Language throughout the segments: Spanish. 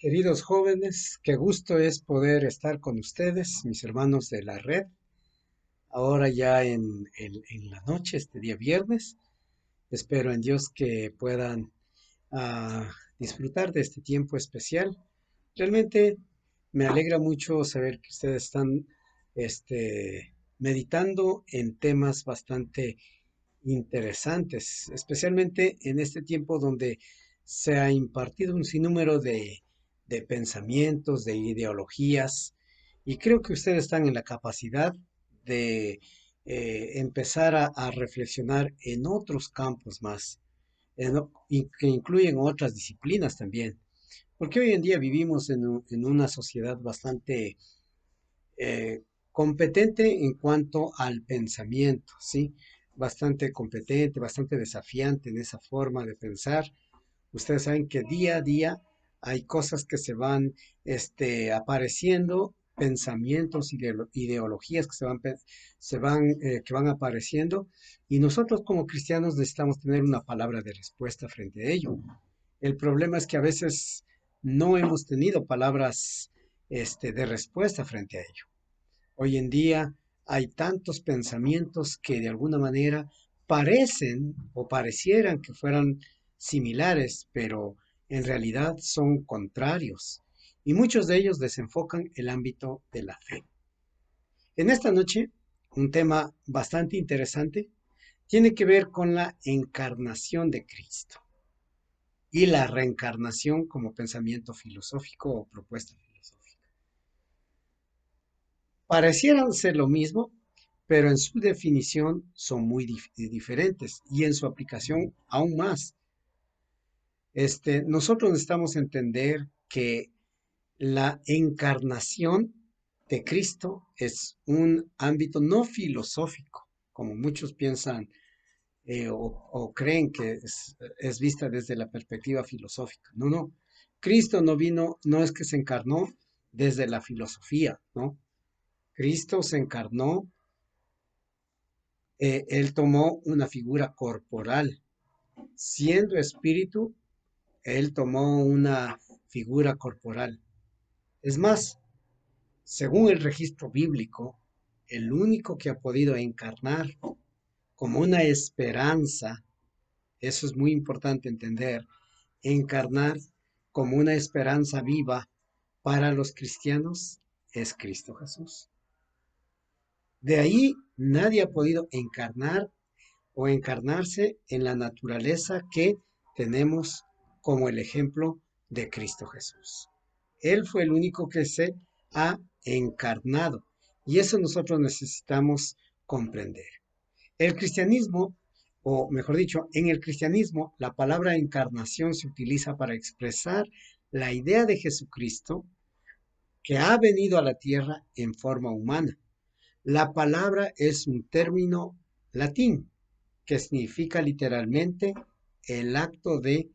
Queridos jóvenes, qué gusto es poder estar con ustedes, mis hermanos de la red, ahora ya en la noche, este día viernes. Espero en Dios que puedan ah, disfrutar de este tiempo especial. Realmente me alegra mucho saber que ustedes están meditando en temas bastante interesantes, especialmente en este tiempo donde se ha impartido un sinnúmero de pensamientos, de ideologías, y creo que ustedes están en la capacidad de empezar a reflexionar en otros campos más, y que incluyen otras disciplinas también, porque hoy en día vivimos en una sociedad bastante competente en cuanto al pensamiento, ¿sí? Bastante competente, bastante desafiante en esa forma de pensar. Ustedes saben que día a día hay cosas que se van apareciendo, pensamientos, ideologías que que van apareciendo, y nosotros como cristianos necesitamos tener una palabra de respuesta frente a ello. El problema es que a veces no hemos tenido palabras de respuesta frente a ello. Hoy en día hay tantos pensamientos que de alguna manera parecen o parecieran que fueran similares, pero en realidad son contrarios. Y muchos de ellos desenfocan el ámbito de la fe. En esta noche, un tema bastante interesante tiene que ver con la encarnación de Cristo y la reencarnación como pensamiento filosófico o propuesta filosófica. Parecieran ser lo mismo, pero en su definición son muy diferentes y en su aplicación aún más. Nosotros necesitamos entender que la encarnación de Cristo es un ámbito no filosófico, como muchos piensan o creen que es vista desde la perspectiva filosófica. No, no. Cristo no vino, no es que se encarnó desde la filosofía, ¿no? Cristo se encarnó, él tomó una figura corporal. Siendo espíritu, él tomó una figura corporal. Es más, según el registro bíblico, el único que ha podido encarnar como una esperanza, eso es muy importante entender, encarnar como una esperanza viva para los cristianos es Cristo Jesús. De ahí nadie ha podido encarnar o encarnarse en la naturaleza que tenemos como el ejemplo de Cristo Jesús. Él fue el único que se ha encarnado y eso nosotros necesitamos comprender. El cristianismo, o mejor dicho, en el cristianismo la palabra encarnación se utiliza para expresar la idea de Jesucristo que ha venido a la tierra en forma humana. La palabra es un término latín que significa literalmente el acto de,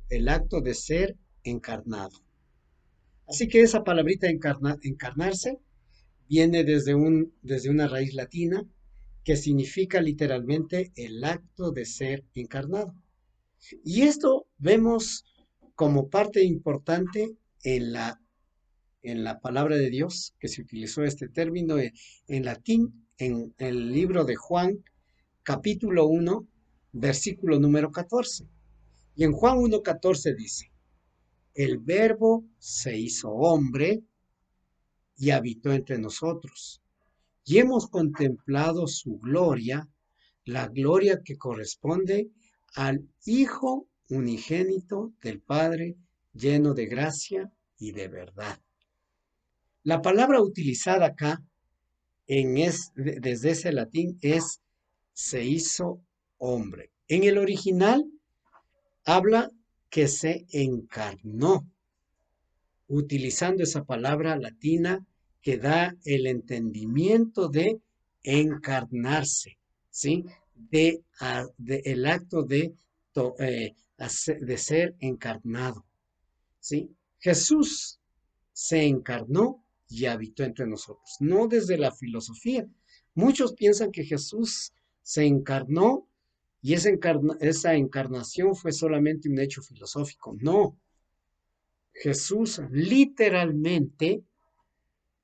el acto de ser encarnado. Así que esa palabrita encarnarse viene desde una raíz latina que significa literalmente el acto de ser encarnado. Y esto vemos como parte importante en en la palabra de Dios, que se utilizó este término en latín, en el libro de Juan, capítulo 1, versículo número 14. Y en Juan 1:14 dice, el verbo se hizo hombre y habitó entre nosotros. Y hemos contemplado su gloria, la gloria que corresponde al Hijo unigénito del Padre, lleno de gracia y de verdad. La palabra utilizada acá desde ese latín es se hizo hombre. En el original habla que se encarnó, utilizando esa palabra latina que da el entendimiento de encarnarse, ¿sí? El acto de ser encarnado, ¿sí? Jesús se encarnó y habitó entre nosotros, no desde la filosofía. Muchos piensan que Jesús se encarnó y esa encarnación fue solamente un hecho filosófico. No, Jesús literalmente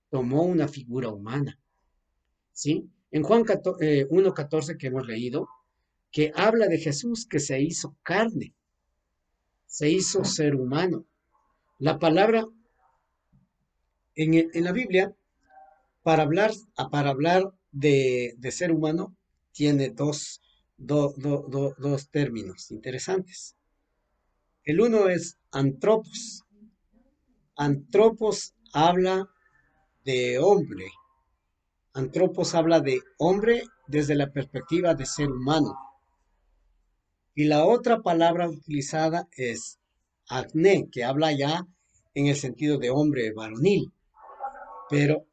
tomó una figura humana, ¿sí? En Juan 1:14 que hemos leído, que habla de Jesús que se hizo carne, se hizo ser humano. La palabra en la Biblia, para hablar de ser humano, tiene dos términos interesantes. El uno es antropos. Antropos habla de hombre. Antropos habla de hombre desde la perspectiva de ser humano. Y la otra palabra utilizada es acné, que habla ya en el sentido de hombre varonil. Pero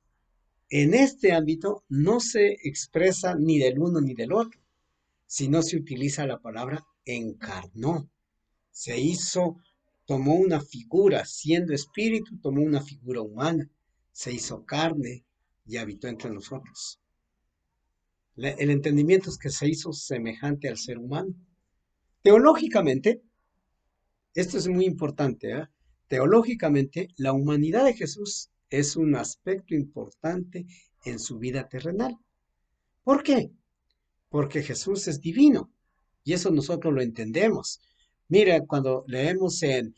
en este ámbito no se expresa ni del uno ni del otro, sino se utiliza la palabra encarnó. Se hizo, tomó una figura, siendo espíritu, tomó una figura humana, se hizo carne y habitó entre nosotros. El entendimiento es que se hizo semejante al ser humano. Teológicamente, esto es muy importante, ¿eh? Teológicamente, la humanidad de Jesús es un aspecto importante en su vida terrenal. ¿Por qué? Porque Jesús es divino y eso nosotros lo entendemos. Mira, cuando leemos en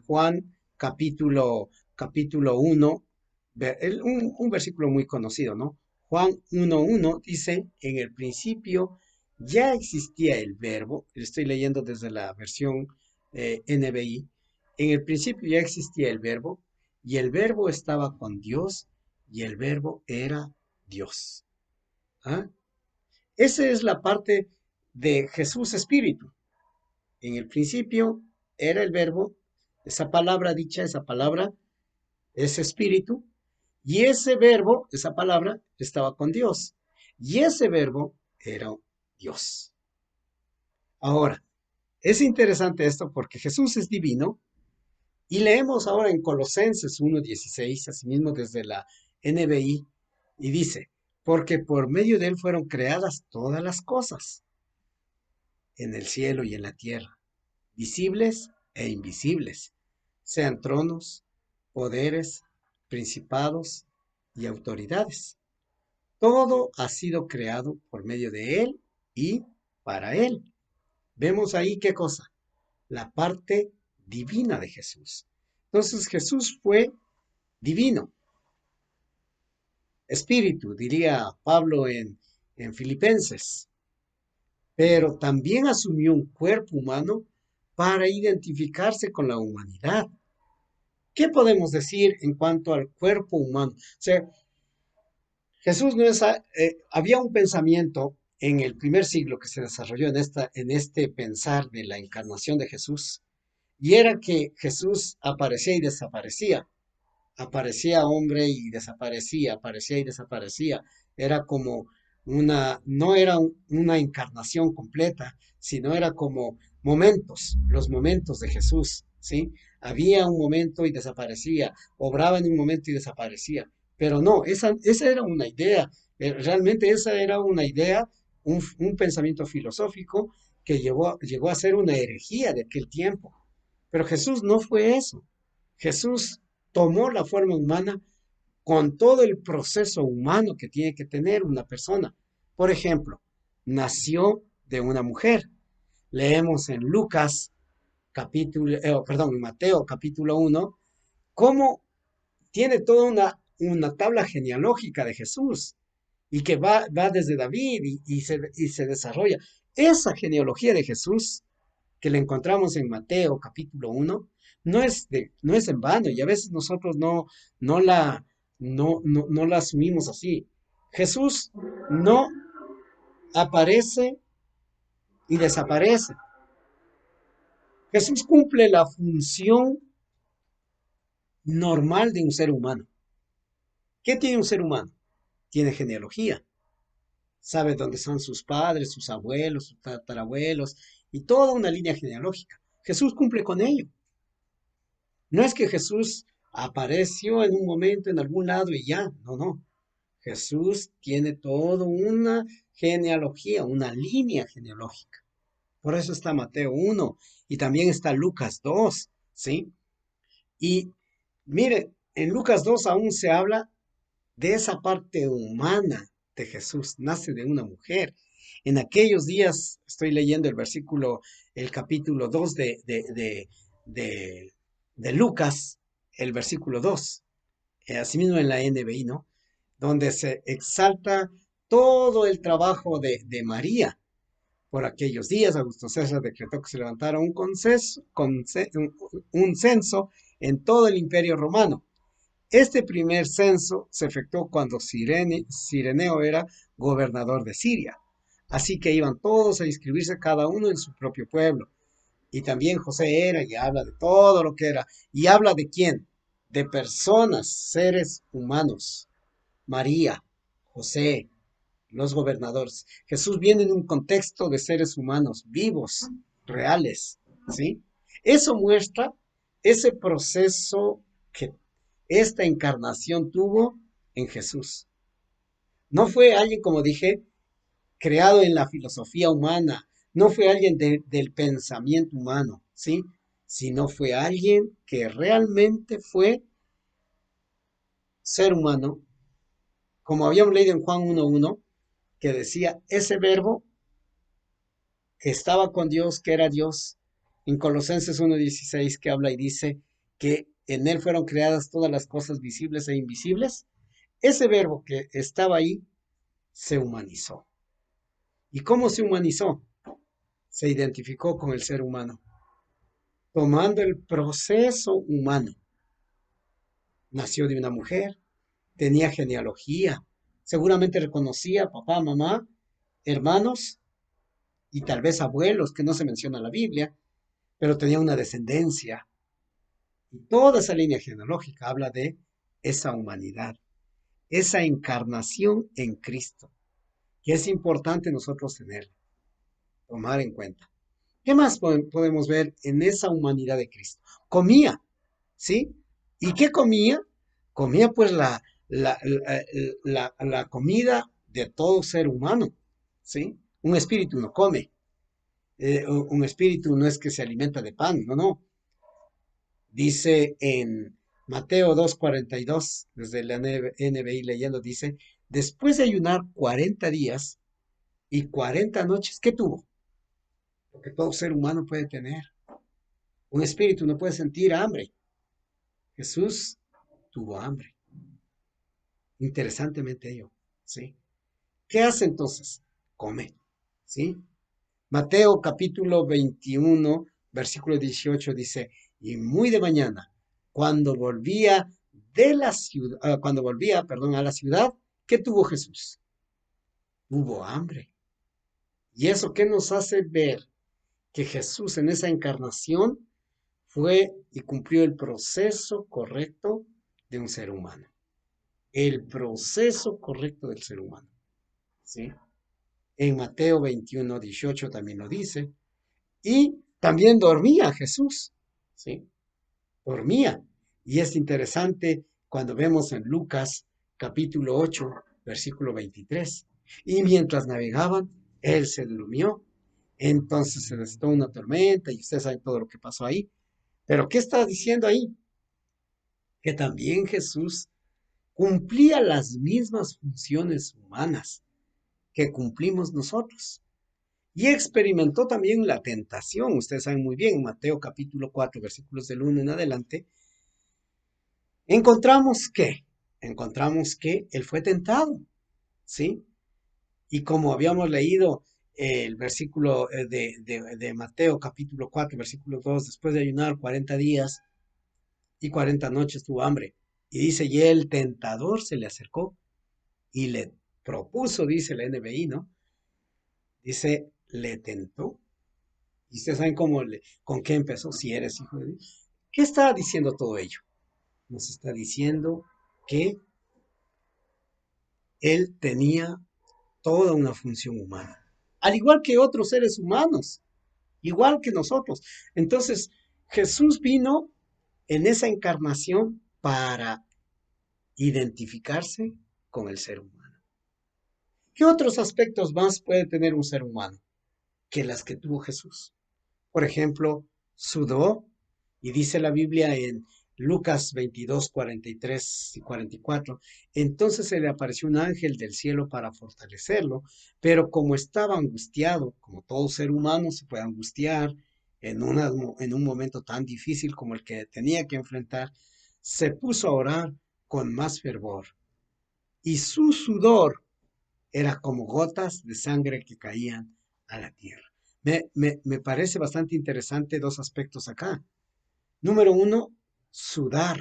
Juan capítulo 1, un versículo muy conocido, ¿no? Juan 1:1 dice, en el principio ya existía el verbo, le estoy leyendo desde la versión NBI, en el principio ya existía el verbo y el verbo estaba con Dios y el verbo era Dios. ¿Ah? Esa es la parte de Jesús Espíritu. En el principio era el verbo, esa palabra dicha, esa palabra es espíritu, y ese verbo, esa palabra, estaba con Dios. Y ese verbo era Dios. Ahora, es interesante esto porque Jesús es divino y leemos ahora en Colosenses 1:16, asimismo desde la NBI, y dice, porque por medio de él fueron creadas todas las cosas en el cielo y en la tierra, visibles e invisibles, sean tronos, poderes, principados y autoridades. Todo ha sido creado por medio de Él y para Él. Vemos ahí qué cosa, la parte divina de Jesús. Entonces Jesús fue divino, espíritu, diría Pablo en Filipenses, pero también asumió un cuerpo humano para identificarse con la humanidad. ¿Qué podemos decir en cuanto al cuerpo humano? O sea, Jesús no es, había un pensamiento en el primer siglo que se desarrolló en este pensar de la encarnación de Jesús, y era que Jesús aparecía y desaparecía, aparecía hombre y desaparecía, aparecía y desaparecía. Era como no era una encarnación completa, sino era como momentos, los momentos de Jesús, ¿sí? Había un momento y desaparecía, obraba en un momento y desaparecía. Pero no, esa era una idea, realmente esa era una idea, un pensamiento filosófico que llegó a ser una herejía de aquel tiempo. Pero Jesús no fue eso. Jesús tomó la forma humana con todo el proceso humano que tiene que tener una persona. Por ejemplo, nació de una mujer. Leemos en Lucas en Mateo capítulo 1, cómo tiene toda una tabla genealógica de Jesús y que va desde David y se desarrolla. Esa genealogía de Jesús que le encontramos en Mateo capítulo 1 no es en vano y a veces nosotros no la, no la asumimos así. Jesús no aparece y desaparece. Jesús cumple la función normal de un ser humano. ¿Qué tiene un ser humano? Tiene genealogía. Sabe dónde son sus padres, sus abuelos, sus tatarabuelos y toda una línea genealógica. Jesús cumple con ello. No es que Jesús apareció en un momento en algún lado y ya, no, no. Jesús tiene toda una genealogía, una línea genealógica. Por eso está Mateo 1 y también está Lucas 2, ¿sí? Y mire, en Lucas 2 aún se habla de esa parte humana de Jesús, nace de una mujer. En aquellos días, estoy leyendo el versículo, el capítulo 2 de, de Lucas, el versículo 2, asimismo en la NBI, ¿no? Donde se exalta todo el trabajo de María. Por aquellos días, Augusto César decretó que se levantara un censo en todo el imperio romano. Este primer censo se efectuó cuando Cireneo era gobernador de Siria. Así que iban todos a inscribirse cada uno en su propio pueblo. Y también José era y habla de todo lo que era. ¿Y habla de quién? De personas, seres humanos. María, José, los gobernadores. Jesús viene en un contexto de seres humanos vivos, reales, ¿sí? Eso muestra ese proceso que esta encarnación tuvo en Jesús. No fue alguien, como dije, creado en la filosofía humana, no fue alguien del pensamiento humano, ¿sí? Sino fue alguien que realmente fue ser humano, como habíamos leído en Juan 1:1, que decía, ese verbo que estaba con Dios, que era Dios, en Colosenses 1:16, que habla y dice que en él fueron creadas todas las cosas visibles e invisibles, ese verbo que estaba ahí se humanizó. ¿Y cómo se humanizó? Se identificó con el ser humano, tomando el proceso humano. Nació de una mujer, tenía genealogía, seguramente reconocía a papá, mamá, hermanos y tal vez abuelos, que no se menciona en la Biblia, pero tenía una descendencia. Y toda esa línea genealógica habla de esa humanidad, esa encarnación en Cristo, que es importante nosotros tener, tomar en cuenta. ¿Qué más podemos ver en esa humanidad de Cristo? Comía, ¿sí? ¿Y qué comía? Comía pues la comida de todo ser humano, ¿sí? Un espíritu no come, un espíritu no es que se alimenta de pan, no, no. Dice en Mateo 2:42, desde la NBI leyendo, dice, después de ayunar 40 días y 40 noches, ¿qué tuvo? Lo que todo ser humano puede tener. Un espíritu no puede sentir hambre. Jesús tuvo hambre. Interesantemente ello, ¿sí? ¿Qué hace entonces? Come, ¿sí? Mateo capítulo 21, versículo 18 dice, y muy de mañana, cuando volvía de la ciudad, cuando volvía, perdón, a la ciudad, ¿qué tuvo Jesús? Tuvo hambre. ¿Y eso qué nos hace ver? Que Jesús en esa encarnación fue y cumplió el proceso correcto de un ser humano. El proceso correcto del ser humano, ¿sí? En Mateo 21:18 también lo dice. Y también dormía Jesús, ¿sí? Dormía. Y es interesante cuando vemos en Lucas capítulo 8, versículo 23. Y mientras navegaban, él se durmió. Entonces se desató una tormenta y ustedes saben todo lo que pasó ahí. Pero ¿qué está diciendo ahí? Que también Jesús cumplía las mismas funciones humanas que cumplimos nosotros. Y experimentó también la tentación. Ustedes saben muy bien, Mateo capítulo 4, versículos del 1 en adelante, encontramos que él fue tentado, ¿sí? Y como habíamos leído el versículo de Mateo capítulo 4, versículo 2, después de ayunar 40 días y 40 noches tuvo hambre. Y dice, y el tentador se le acercó y le propuso, dice la NBI, ¿no? Dice, le tentó. Y ustedes saben con qué empezó, si eres hijo de Dios. ¿Qué está diciendo todo ello? Nos está diciendo que él tenía toda una función humana, al igual que otros seres humanos, igual que nosotros. Entonces, Jesús vino en esa encarnación para identificarse con el ser humano. ¿Qué otros aspectos más puede tener un ser humano que las que tuvo Jesús? Por ejemplo, sudó, y dice la Biblia en Lucas 22, 43 y 44. Entonces se le apareció un ángel del cielo para fortalecerlo, pero como estaba angustiado, como todo ser humano se puede angustiar en un momento tan difícil como el que tenía que enfrentar, se puso a orar con más fervor. Y su sudor era como gotas de sangre que caían a la tierra. Me parece bastante interesante dos aspectos acá. Número uno, sudar,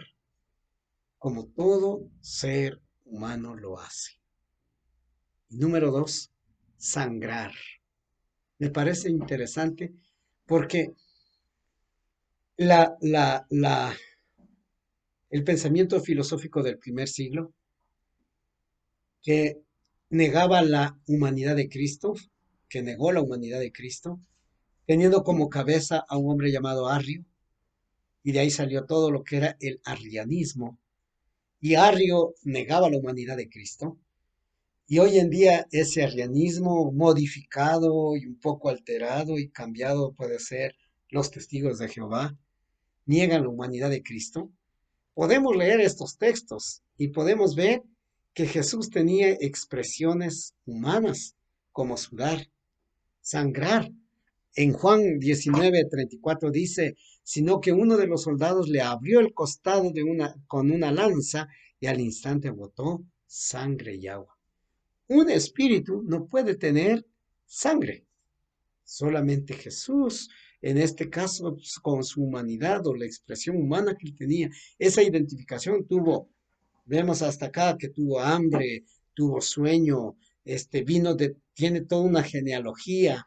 como todo ser humano lo hace. Y número dos, sangrar. Me parece interesante porque la, la, la, el pensamiento filosófico del primer siglo, que negaba la humanidad de Cristo, que negó la humanidad de Cristo, teniendo como cabeza a un hombre llamado Arrio, y de ahí salió todo lo que era el arrianismo. Y Arrio negaba la humanidad de Cristo. Y hoy en día ese arrianismo modificado y un poco alterado y cambiado puede ser los testigos de Jehová, niegan la humanidad de Cristo. Podemos leer estos textos y podemos ver que Jesús tenía expresiones humanas como sudar, sangrar. En Juan 19:34 dice, sino que uno de los soldados le abrió el costado con una lanza y al instante botó sangre y agua. Un espíritu no puede tener sangre. Solamente Jesús, en este caso, pues, con su humanidad o la expresión humana que él tenía, esa identificación tuvo, vemos hasta acá que tuvo hambre, tuvo sueño, tiene toda una genealogía,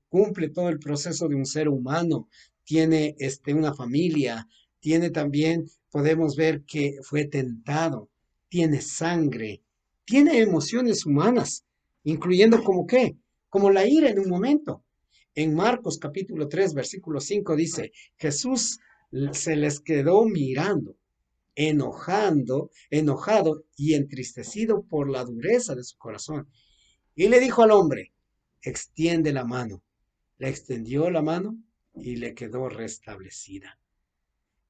cumple todo el proceso de un ser humano, tiene una familia, tiene también, podemos ver que fue tentado, tiene sangre, tiene emociones humanas, incluyendo como qué, como la ira en un momento. En Marcos capítulo 3 versículo 5 dice, Jesús se les quedó mirando enojado y entristecido por la dureza de su corazón. Y le dijo al hombre, extiende la mano. Le extendió la mano y le quedó restablecida.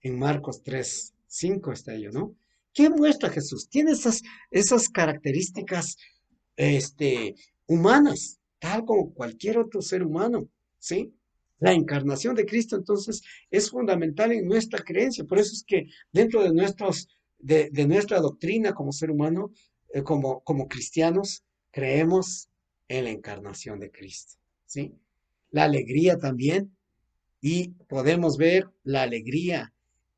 En Marcos 3:5 está ello, ¿no? ¿Qué muestra Jesús? Tiene esas características humanas, tal como cualquier otro ser humano, ¿sí? La encarnación de Cristo entonces es fundamental en nuestra creencia, por eso es que dentro de nuestra doctrina como ser humano, como cristianos, creemos en la encarnación de Cristo, ¿sí? La alegría también, y podemos ver la alegría,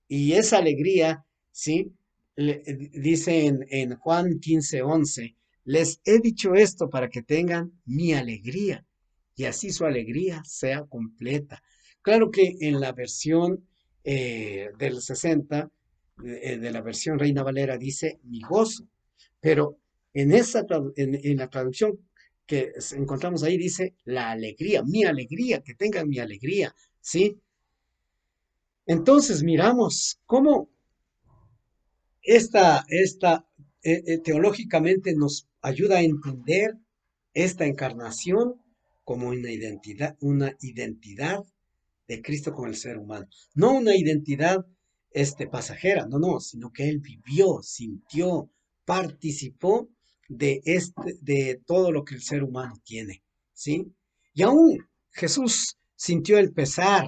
y esa alegría, ¿sí? Dice en Juan 15:11, les he dicho esto para que tengan mi alegría y así su alegría sea completa. Claro que en la versión del 60, de la versión Reina Valera, dice mi gozo, pero en la traducción que encontramos ahí dice la alegría, mi alegría, que tengan mi alegría, ¿sí? Entonces miramos cómo teológicamente nos ayuda a entender esta encarnación como una identidad de Cristo con el ser humano. No una identidad pasajera, no, no, sino que él vivió, sintió, participó de todo lo que el ser humano tiene, ¿sí? Y aún Jesús sintió el pesar.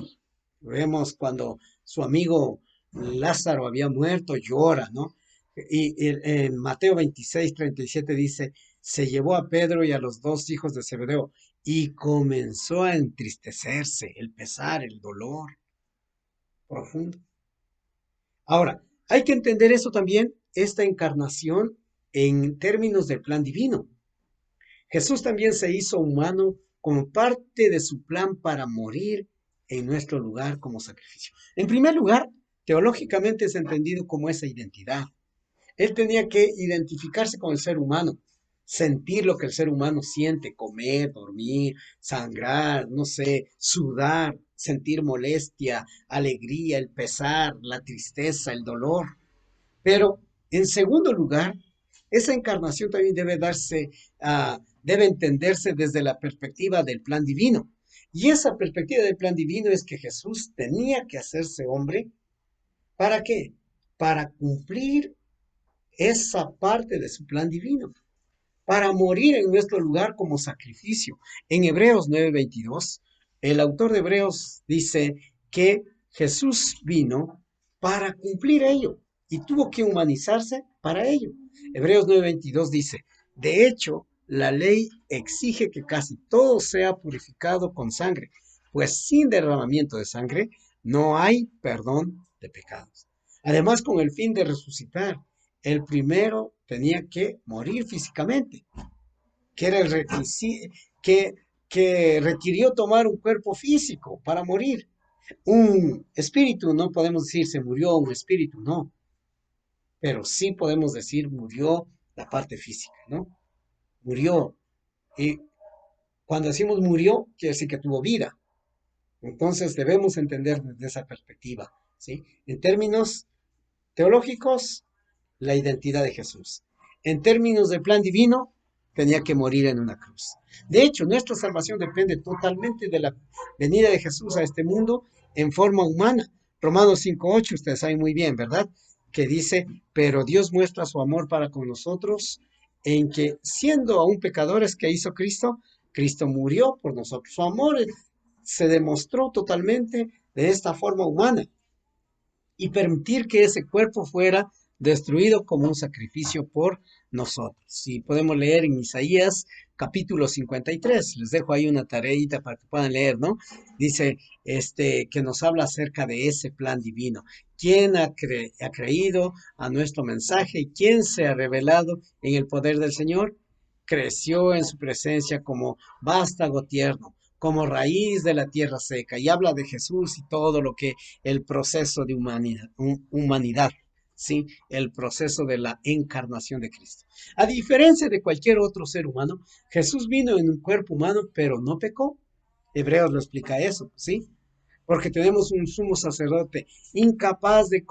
Vemos cuando su amigo Lázaro había muerto, llora, ¿no? Y en Mateo 26:37 dice, se llevó a Pedro y a los dos hijos de Zebedeo y comenzó a entristecerse, el pesar, el dolor profundo. Ahora, hay que entender eso también, esta encarnación en términos del plan divino. Jesús también se hizo humano como parte de su plan para morir en nuestro lugar como sacrificio. En primer lugar, teológicamente es entendido como esa identidad. Él tenía que identificarse con el ser humano, sentir lo que el ser humano siente, comer, dormir, sangrar, no sé, sudar, sentir molestia, alegría, el pesar, la tristeza, el dolor. Pero, en segundo lugar, esa encarnación también debe entenderse desde la perspectiva del plan divino. Y esa perspectiva del plan divino es que Jesús tenía que hacerse hombre ¿Para qué? Para cumplir esa parte de su plan divino, para morir en nuestro lugar como sacrificio. En Hebreos 9:22, el autor de Hebreos dice que Jesús vino para cumplir ello y tuvo que humanizarse para ello. Hebreos 9:22 dice, de hecho, la ley exige que casi todo sea purificado con sangre, pues sin derramamiento de sangre no hay perdón de pecados. Además, con el fin de resucitar, el primero tenía que morir físicamente, que era el requisito, que requirió tomar un cuerpo físico para morir. Un espíritu, no podemos decir se murió un espíritu, no, pero sí podemos decir murió la parte física, ¿no? Murió. Y cuando decimos murió, quiere decir que tuvo vida. Entonces debemos entender desde esa perspectiva, ¿sí? En términos teológicos, la identidad de Jesús. En términos de plan divino, tenía que morir en una cruz. De hecho, nuestra salvación depende totalmente de la venida de Jesús a este mundo en forma humana. Romanos 5:8, ustedes saben muy bien, ¿verdad? Que dice, pero Dios muestra su amor para con nosotros en que siendo aún pecadores que hizo Cristo, Cristo murió por nosotros. Su amor se demostró totalmente de esta forma humana y permitir que ese cuerpo fuera destruido como un sacrificio por nosotros. Si podemos leer en Isaías capítulo 53, les dejo ahí una tareita para que puedan leer, ¿no? Dice, que nos habla acerca de ese plan divino. ¿Quién ha creído a nuestro mensaje y quién se ha revelado en el poder del Señor? Creció en su presencia como vástago tierno, como raíz de la tierra seca, y habla de Jesús y todo lo que el proceso de humanidad, ¿sí? El proceso de la encarnación de Cristo. A diferencia de cualquier otro ser humano, Jesús vino en un cuerpo humano, pero no pecó. Hebreos lo explica eso, ¿sí? Porque tenemos un sumo sacerdote incapaz de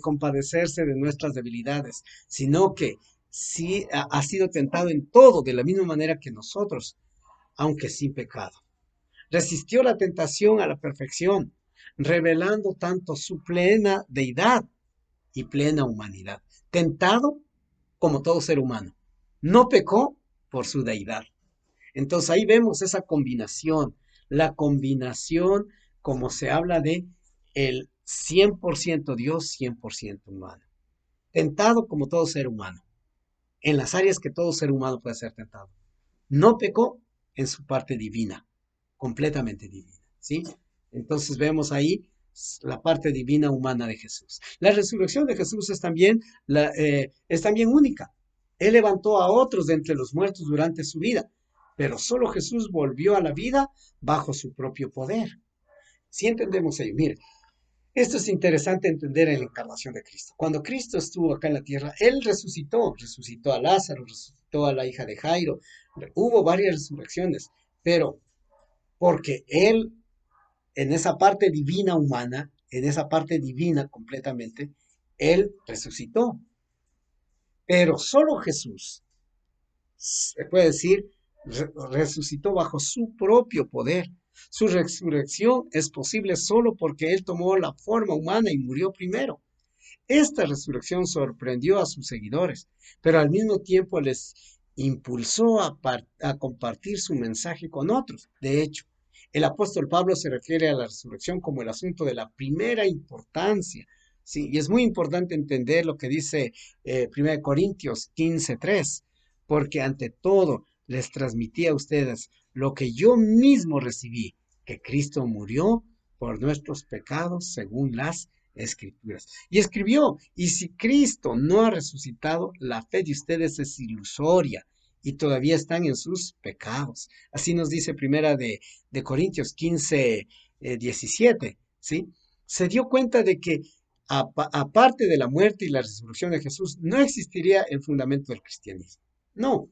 compadecerse de nuestras debilidades, sino que sí ha sido tentado en todo de la misma manera que nosotros, aunque sin pecado. Resistió la tentación a la perfección, revelando tanto su plena deidad y plena humanidad. Tentado como todo ser humano. No pecó por su deidad. Entonces ahí vemos esa combinación, la combinación como se habla de el 100% Dios, 100% humano. Tentado como todo ser humano, en las áreas que todo ser humano puede ser tentado. No pecó en su parte divina, completamente divina, ¿sí? Entonces vemos ahí la parte divina humana de Jesús. La resurrección de Jesús es también única. Él levantó a otros de entre los muertos durante su vida, pero solo Jesús volvió a la vida bajo su propio poder. Si entendemos ello, mire, esto es interesante entender en la encarnación de Cristo. Cuando Cristo estuvo acá en la tierra, Él resucitó a Lázaro, resucitó a la hija de Jairo, hubo varias resurrecciones, pero porque Él en esa parte divina humana, en esa parte divina completamente, Él resucitó. Pero solo Jesús, se puede decir, resucitó bajo su propio poder. Su resurrección es posible solo porque Él tomó la forma humana y murió primero. Esta resurrección sorprendió a sus seguidores, pero al mismo tiempo les impulsó a compartir su mensaje con otros. De hecho, el apóstol Pablo se refiere a la resurrección como el asunto de la primera importancia. Sí, y es muy importante entender lo que dice 1 Corintios 15:3, porque ante todo les transmití a ustedes lo que yo mismo recibí, que Cristo murió por nuestros pecados según las Escrituras. Y escribió, y si Cristo no ha resucitado, la fe de ustedes es ilusoria y todavía están en sus pecados. Así nos dice primera de Corintios 15, 17, ¿sí? Se dio cuenta de que aparte de la muerte y la resurrección de Jesús, no existiría el fundamento del cristianismo. No,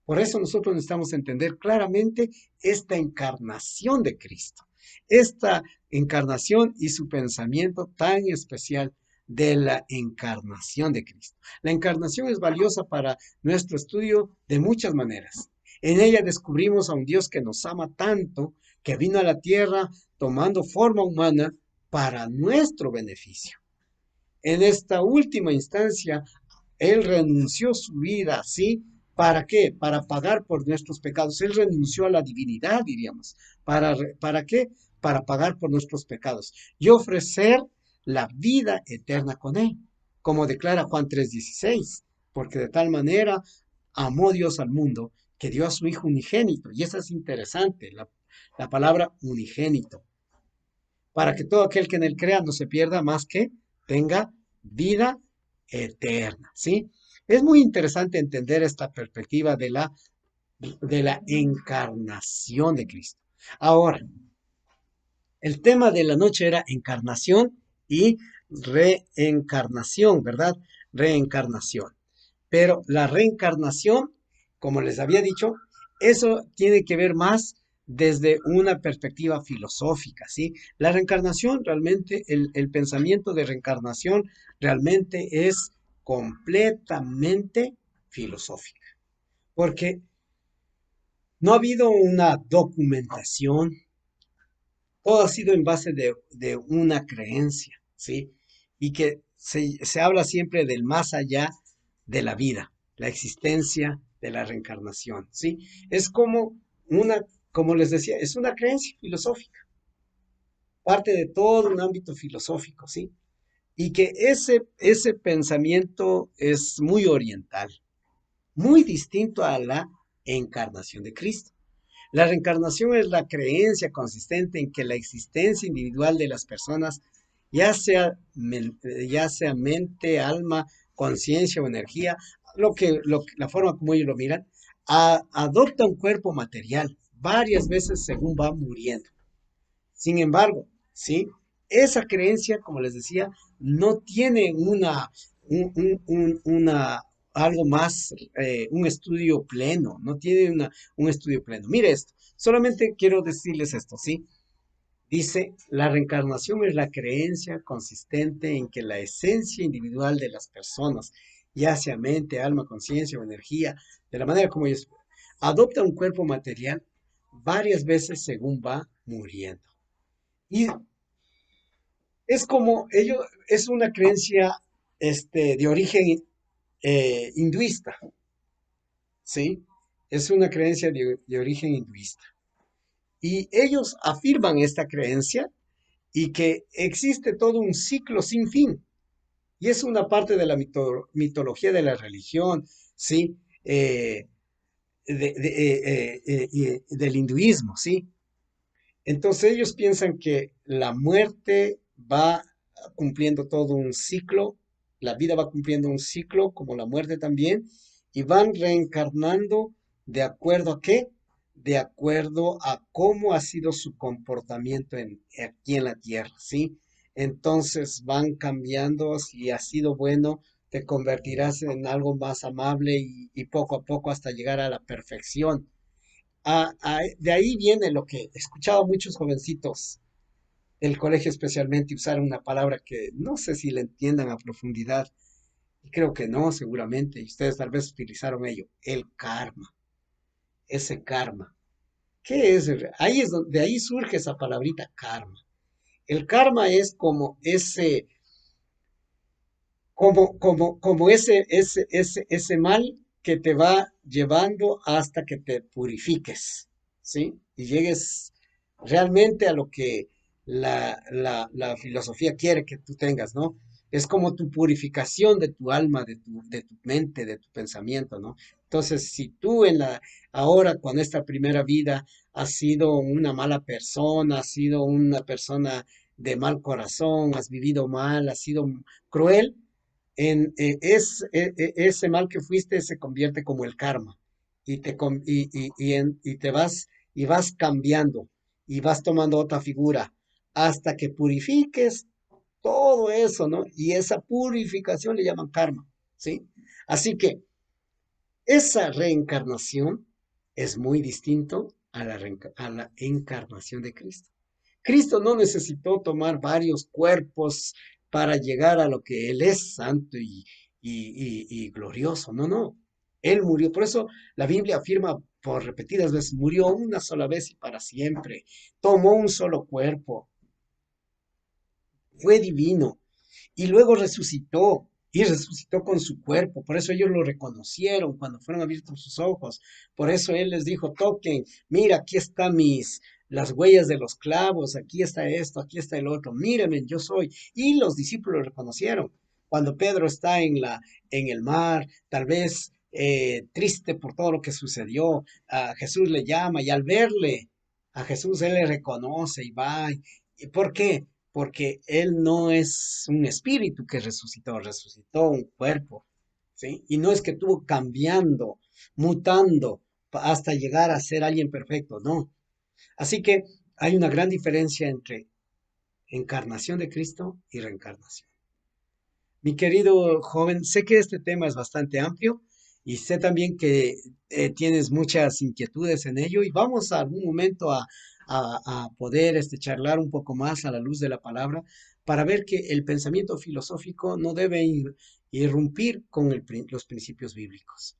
por eso nosotros necesitamos entender claramente esta encarnación de Cristo, esta encarnación y su pensamiento tan especial de la encarnación de Cristo. La encarnación es valiosa para nuestro estudio de muchas maneras. En ella descubrimos a un Dios que nos ama tanto, que vino a la tierra tomando forma humana para nuestro beneficio. En esta última instancia, Él renunció su vida, ¿sí? ¿Para qué? Para pagar por nuestros pecados. Él renunció a la divinidad, diríamos. ¿Para qué? Para pagar por nuestros pecados y ofrecer la vida eterna con Él, como declara Juan 3:16, porque de tal manera amó Dios al mundo que dio a su Hijo unigénito. Y eso es interesante, la palabra unigénito, para que todo aquel que en él crea no se pierda, más que tenga vida eterna, ¿sí? Es muy interesante entender esta perspectiva de la encarnación de Cristo. Ahora, el tema de la noche era encarnación y reencarnación, ¿verdad? Reencarnación. Pero la reencarnación, como les había dicho, eso tiene que ver más desde una perspectiva filosófica, ¿sí? La reencarnación realmente, el pensamiento de reencarnación realmente es completamente filosófica, porque no ha habido una documentación, todo ha sido en base de una creencia, ¿sí? Y que se habla siempre del más allá de la vida, la existencia de la reencarnación, ¿sí? Es como les decía, es una creencia filosófica, parte de todo un ámbito filosófico, ¿sí? Y que ese pensamiento es muy oriental, muy distinto a la encarnación de Cristo. La reencarnación es la creencia consistente en que la existencia individual de las personas, ya sea mente, alma, conciencia o energía, la forma como ellos lo miran, adopta un cuerpo material varias veces según va muriendo. Sin embargo, ¿sí? Esa creencia, como les decía, no tiene algo más, un estudio pleno, no tiene un estudio pleno. Mire esto, solamente quiero decirles esto, ¿sí? Dice, la reencarnación es la creencia consistente en que la esencia individual de las personas, ya sea mente, alma, conciencia o energía, de la manera como ellos adopta un cuerpo material varias veces según va muriendo. Y es como ello, es una creencia de origen hinduista, ¿sí? Es una creencia de origen hinduista. Y ellos afirman esta creencia y que existe todo un ciclo sin fin. Y es una parte de la mitología de la religión, ¿sí? Del hinduismo, ¿sí? Entonces ellos piensan que la muerte va cumpliendo todo un ciclo, la vida va cumpliendo un ciclo como la muerte también, y van reencarnando de acuerdo a qué, de acuerdo a cómo ha sido su comportamiento aquí en la tierra, ¿sí? Entonces van cambiando, si ha sido bueno, te convertirás en algo más amable y poco a poco hasta llegar a la perfección. De ahí viene lo que he escuchado a muchos jovencitos del colegio especialmente usar una palabra que no sé si la entiendan a profundidad, y creo que no, seguramente, y ustedes tal vez utilizaron ello, el karma, ese karma. ¿Qué es? Ahí es donde, de ahí surge esa palabrita karma. El karma es como ese mal que te va llevando hasta que te purifiques, ¿sí? Y llegues realmente a lo que la filosofía quiere que tú tengas, ¿no? Es como tu purificación de tu alma, de tu mente, de tu pensamiento, ¿no? Entonces, si tú ahora con esta primera vida has sido una mala persona, has sido una persona de mal corazón, has vivido mal, has sido cruel, ese mal que fuiste se convierte como el karma y te vas cambiando y vas tomando otra figura hasta que purifiques todo eso, ¿no? Y esa purificación le llaman karma, ¿sí? Así que esa reencarnación es muy distinto a la encarnación de Cristo. Cristo no necesitó tomar varios cuerpos para llegar a lo que Él es, santo y glorioso. No, no. Él murió. Por eso la Biblia afirma por repetidas veces, murió una sola vez y para siempre. Tomó un solo cuerpo. Fue divino. y luego resucitó. Y resucitó con su cuerpo, por eso ellos lo reconocieron cuando fueron abiertos sus ojos. Por eso él les dijo, toquen, mira, aquí están las huellas de los clavos, aquí está esto, aquí está el otro, mírenme, yo soy. Y los discípulos lo reconocieron. Cuando Pedro está en el mar, tal vez triste por todo lo que sucedió, a Jesús le llama y al verle a Jesús, él le reconoce y va. ¿Y por qué? Porque él no es un espíritu que resucitó, resucitó un cuerpo, ¿sí? Y no es que estuvo cambiando, mutando hasta llegar a ser alguien perfecto, no. Así que hay una gran diferencia entre encarnación de Cristo y reencarnación. Mi querido joven, sé que este tema es bastante amplio y sé también que tienes muchas inquietudes en ello y vamos a algún momento a poder charlar un poco más a la luz de la palabra para ver que el pensamiento filosófico no debe irrumpir con los principios bíblicos.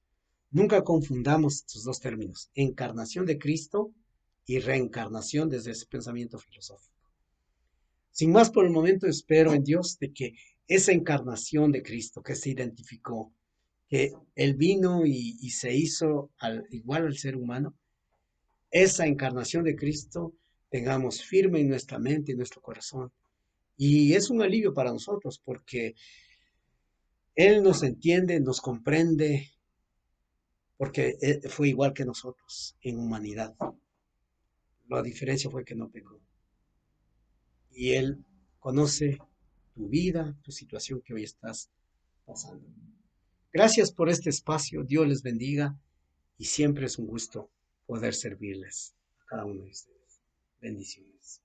Nunca confundamos estos dos términos, encarnación de Cristo y reencarnación desde ese pensamiento filosófico. Sin más por el momento, espero en Dios de que esa encarnación de Cristo que se identificó, que Él vino y se hizo igual al ser humano, esa encarnación de Cristo tengamos firme en nuestra mente y nuestro corazón. Y es un alivio para nosotros porque Él nos entiende, nos comprende, porque Él fue igual que nosotros en humanidad. La diferencia fue que no pecó. Y Él conoce tu vida, tu situación que hoy estás pasando. Gracias por este espacio, Dios les bendiga y siempre es un gusto poder servirles a cada uno de ustedes. Bendiciones.